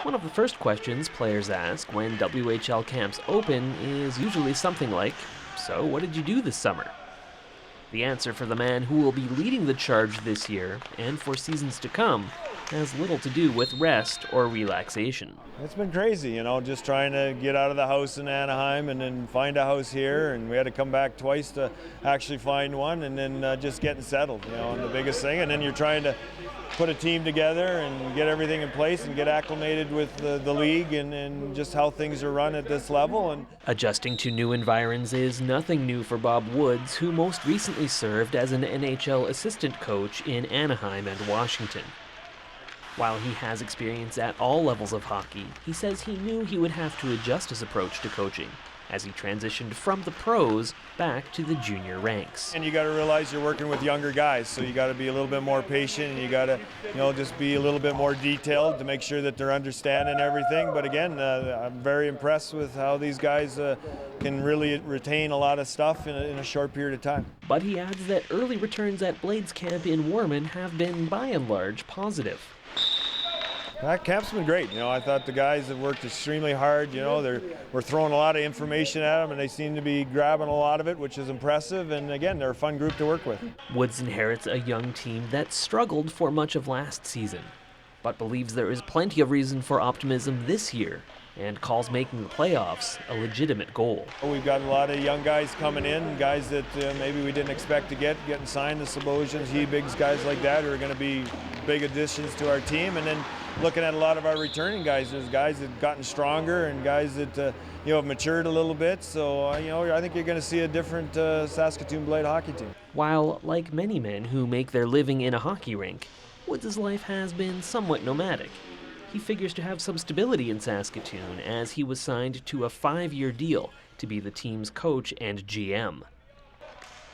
One of the first questions players ask when WHL camps open is usually something like, "So what did you do this summer?" The answer for the man who will be leading the charge this year, and for seasons to come, has little to do with rest or relaxation. It's been crazy, just trying to get out of the house in Anaheim and then find a house here. And we had to come back twice to actually find one, and then just getting settled, and the biggest thing. And then you're trying to put a team together and get everything in place and get acclimated with the league and just how things are run at this level. And adjusting to new environs is nothing new for Bob Woods, who most recently served as an NHL assistant coach in Anaheim and Washington. While he has experience at all levels of hockey, he says he knew he would have to adjust his approach to coaching as he transitioned from the pros back to the junior ranks. And you got to realize you're working with younger guys, so you got to be a little bit more patient, and you got to, just be a little bit more detailed to make sure that they're understanding everything. But again, I'm very impressed with how these guys can really retain a lot of stuff in a short period of time. But he adds that early returns at Blades Camp in Warman have been by and large positive. That camp's been great. I thought the guys have worked extremely hard. We're throwing a lot of information at them, and they seem to be grabbing a lot of it, which is impressive. And again, they're a fun group to work with. Woods inherits a young team that struggled for much of last season, but believes there is plenty of reason for optimism this year, and calls making the playoffs a legitimate goal. We've got a lot of young guys coming in, guys that maybe we didn't expect to getting signed, the Sabosians, Hebigs, guys like that who are going to be big additions to our team. And then looking at a lot of our returning guys, there's guys that have gotten stronger and guys that have matured a little bit. So I think you're going to see a different Saskatoon Blade hockey team. While, like many men who make their living in a hockey rink, Woods' life has been somewhat nomadic. He figures to have some stability in Saskatoon as he was signed to a 5-year deal to be the team's coach and GM.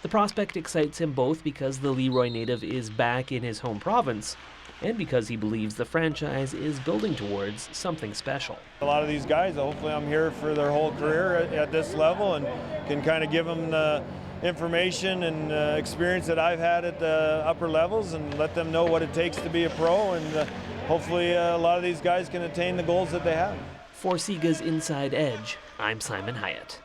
The prospect excites him both because the Leroy native is back in his home province and because he believes the franchise is building towards something special. A lot of these guys, hopefully I'm here for their whole career at this level and can kind of give them the information and experience that I've had at the upper levels and let them know what it takes to be a pro, and hopefully a lot of these guys can attain the goals that they have. For Sega's Inside Edge, I'm Simon Hyatt.